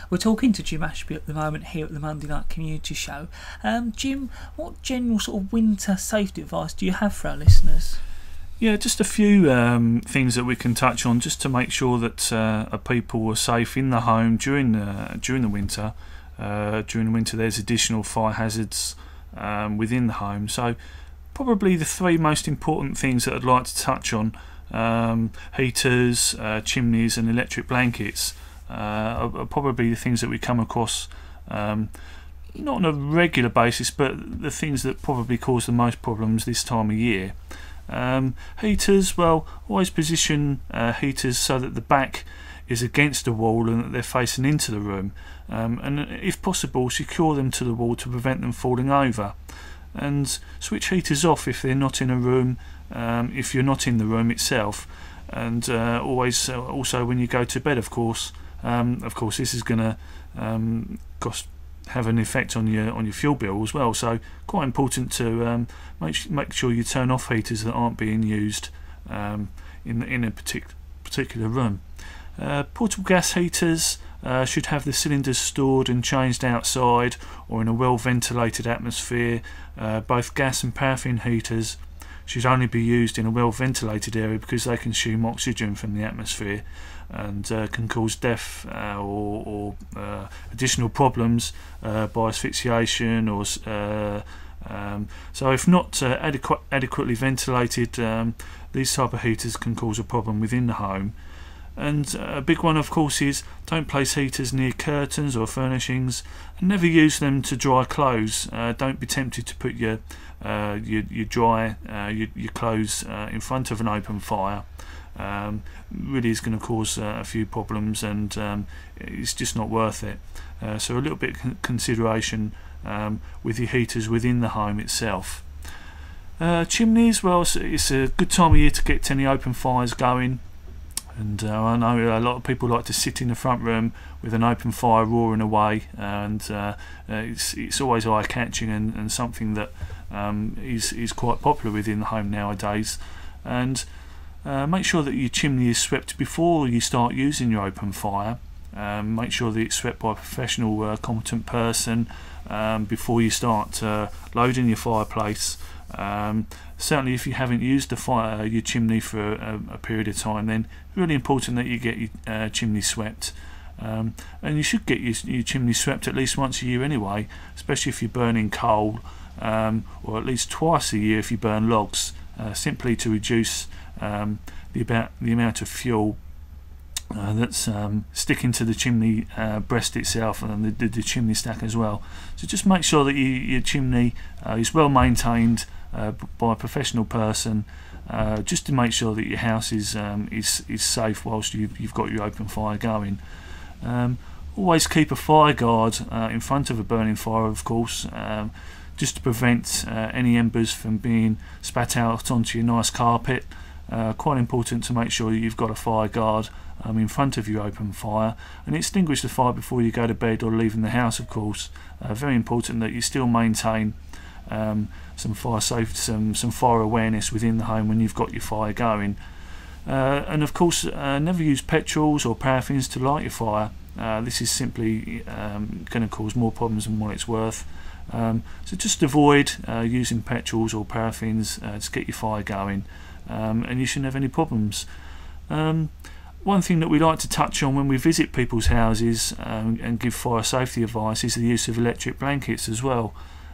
We're talking to Jim Ashby at the moment here at the Monday Night Community Show. Jim, what general sort of winter safety advice do you have for our listeners? Yeah, just a few things that we can touch on just to make sure that people are safe in the home during the winter. During the winter, there's additional fire hazards within the home. So probably the three most important things that I'd like to touch on: heaters, chimneys, and electric blankets. Are probably the things that we come across not on a regular basis, but the things that probably cause the most problems this time of year. Heaters, well, always position heaters so that the back is against the wall and that they're facing into the room, and if possible secure them to the wall to prevent them falling over, and switch heaters off if they're not in a room, if you're not in the room itself, and always also when you go to bed, of course this is going to have an effect on your fuel bill as well, so quite important to make sure you turn off heaters that aren't being used in a particular room. Portable gas heaters should have the cylinders stored and changed outside or in a well ventilated atmosphere. Both gas and paraffin heaters should only be used in a well ventilated area because they consume oxygen from the atmosphere and can cause death or additional problems by asphyxiation or so if not adequately ventilated, these type of heaters can cause a problem within the home. And a big one, of course, is don't place heaters near curtains or furnishings, and never use them to dry clothes. Don't be tempted to put your clothes in front of an open fire. Really is going to cause a few problems, and it's just not worth it. So a little bit of consideration with your heaters within the home itself. Chimneys, well, it's a good time of year to get any open fires going. And I know a lot of people like to sit in the front room with an open fire roaring away, and it's always eye-catching and something that is quite popular within the home nowadays. And make sure that your chimney is swept before you start using your open fire. Make sure that it's swept by a professional, competent person before you start loading your fireplace. Certainly if you haven't used your chimney for a period of time, then really important that you get your chimney swept, and you should get your chimney swept at least once a year anyway, especially if you're burning coal, or at least twice a year if you burn logs, simply to reduce the amount of fuel that's sticking to the chimney breast itself and the chimney stack as well. So just make sure that your chimney is well maintained by a professional person, just to make sure that your house is safe whilst you've got your open fire going. Always keep a fire guard in front of a burning fire, of course, just to prevent any embers from being spat out onto your nice carpet. Quite important to make sure you've got a fire guard in front of your open fire, and extinguish the fire before you go to bed or leaving the house, of course. Very important that you still maintain some fire safety, some fire awareness within the home when you've got your fire going. And of course, never use petrols or paraffins to light your fire. This is simply going to cause more problems than what it's worth. So just avoid using petrols or paraffins to get your fire going, and you shouldn't have any problems. One thing that we like to touch on when we visit people's houses and give fire safety advice is the use of electric blankets as well.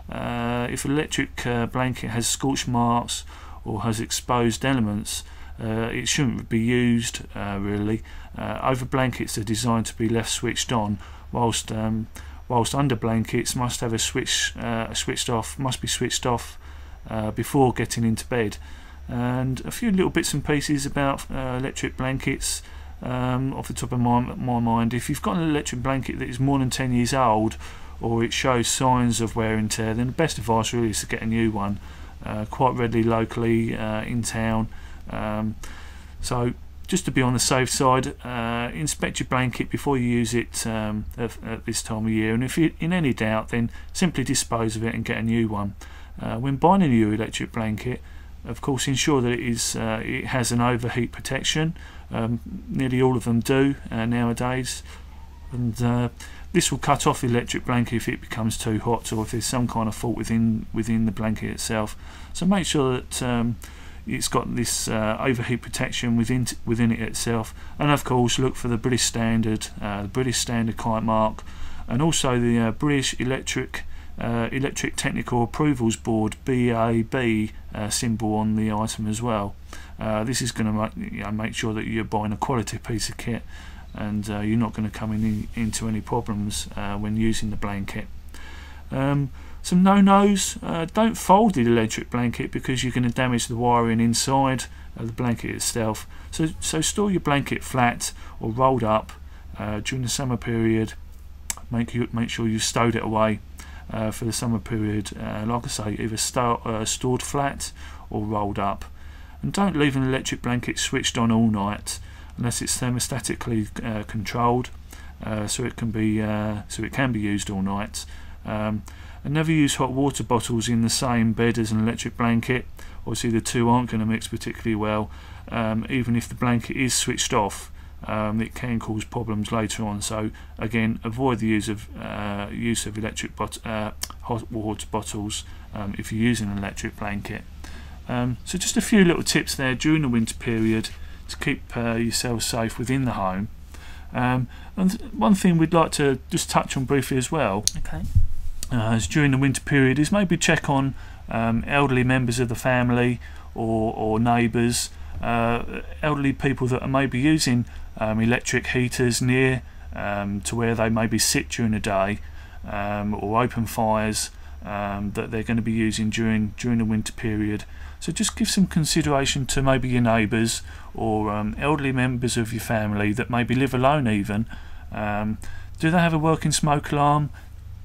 If an electric blanket has scorch marks or has exposed elements, it shouldn't be used really. Over blankets are designed to be left switched on, whilst under blankets must have must be switched off before getting into bed. And a few little bits and pieces about electric blankets off the top of my mind. If you've got an electric blanket that is more than 10 years old, or it shows signs of wear and tear, then the best advice really is to get a new one, quite readily locally in town. So just to be on the safe side, inspect your blanket before you use it at this time of year, and if you're in any doubt, then simply dispose of it and get a new one. When buying a new electric blanket, of course ensure that it has an overheat protection. Nearly all of them do nowadays. and this will cut off the electric blanket if it becomes too hot, or if there's some kind of fault within the blanket itself. So make sure that it's got this overheat protection within it itself, and of course look for the British Standard client mark, and also the British Electric Technical Approvals Board (BAB) symbol on the item as well. This is going to make sure that you're buying a quality piece of kit, and you're not going to come into any problems when using the blanket. Some no-nos: don't fold the electric blanket because you're going to damage the wiring inside the blanket itself. So store your blanket flat or rolled up during the summer period. Make sure you stowed it away for the summer period. Like I say, either stored flat or rolled up. And don't leave an electric blanket switched on all night unless it's thermostatically controlled, so it can be used all night. And never use hot water bottles in the same bed as an electric blanket. Obviously the two aren't going to mix particularly well. Even if the blanket is switched off, it can cause problems later on. So again, avoid the use of electric hot water bottles if you're using an electric blanket. So just a few little tips there during the winter period to keep yourself safe within the home. And one thing we'd like to just touch on briefly as well, is during the winter period, is maybe check on elderly members of the family or neighbours, elderly people that are maybe using electric heaters near to where they maybe sit during the day, or open fires that they're going to be using during the winter period. So just give some consideration to maybe your neighbours or elderly members of your family that maybe live alone even. Do they have a working smoke alarm?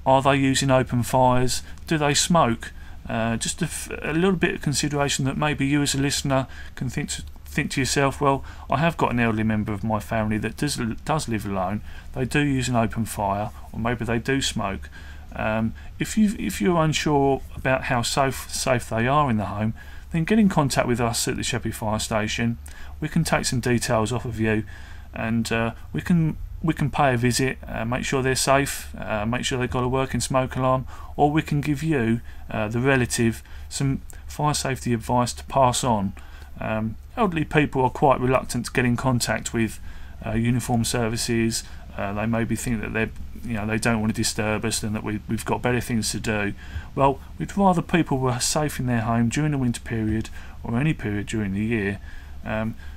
Are they using open fires? Do they smoke? Just a little bit of consideration that maybe you as a listener can think to yourself, well, I have got an elderly member of my family that does live alone. They do use an open fire, or maybe they do smoke. If you're unsure about how safe they are in the home, then get in contact with us at the Sheppey Fire Station. We can take some details off of you, and we can pay a visit, make sure they're safe, make sure they've got a working smoke alarm, or we can give you, the relative, some fire safety advice to pass on. Elderly people are quite reluctant to get in contact with uniformed services. They maybe think that they don't want to disturb us and that we've got better things to do. Well, we'd rather people were safe in their home during the winter period or any period during the year.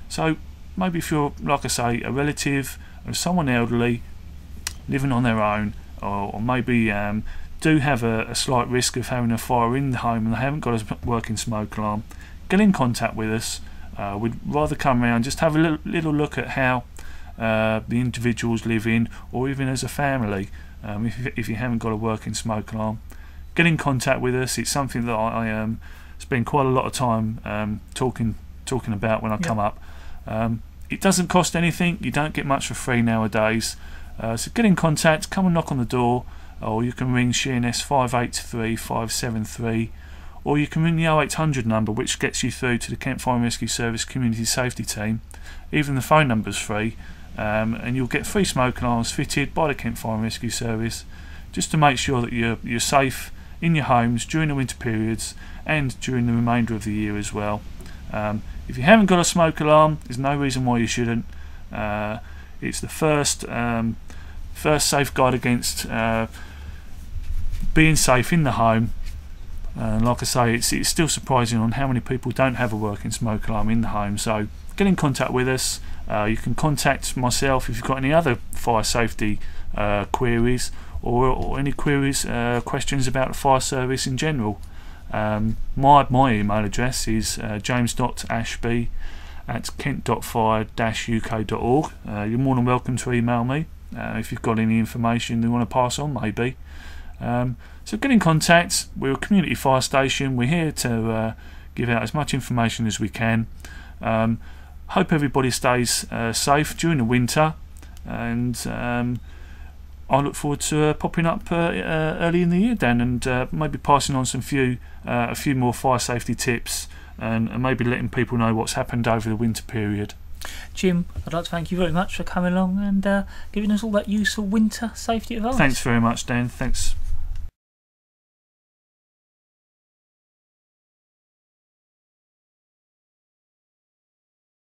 So maybe if you're, like I say, a relative of someone elderly living on their own, or maybe do have a slight risk of having a fire in the home and they haven't got a working smoke alarm, get in contact with us. We'd rather come around, just have a little look at how the individuals live in, or even as a family. If you haven't got a working smoke alarm, get in contact with us. It's something that I spend quite a lot of time talking about when I come up. It doesn't cost anything. You don't get much for free nowadays. So get in contact, come and knock on the door, or you can ring Sheerness 583 573, or you can ring the 0800 number, which gets you through to the Kent Fire and Rescue Service Community Safety Team. Even the phone number's free, and you'll get free smoke alarms fitted by the Kent Fire and Rescue Service, just to make sure that you're safe in your homes during the winter periods and during the remainder of the year as well. If you haven't got a smoke alarm, there's no reason why you shouldn't. It's the first safeguard against being safe in the home. And like I say, it's still surprising on how many people don't have a working smoke alarm in the home. So get in contact with us. You can contact myself if you've got any other fire safety queries, or any queries, questions about the fire service in general. My email address is james.ashby@kent.fire-uk.org. You're more than welcome to email me if you've got any information you want to pass on, maybe. So get in contact. We're a community fire station. We're here to give out as much information as we can. Hope everybody stays safe during the winter, and I look forward to popping up early in the year, Dan, and maybe passing on a few more fire safety tips, and maybe letting people know what's happened over the winter period. Jim, I'd like to thank you very much for coming along and giving us all that useful winter safety advice. Thanks very much, Dan. Thanks.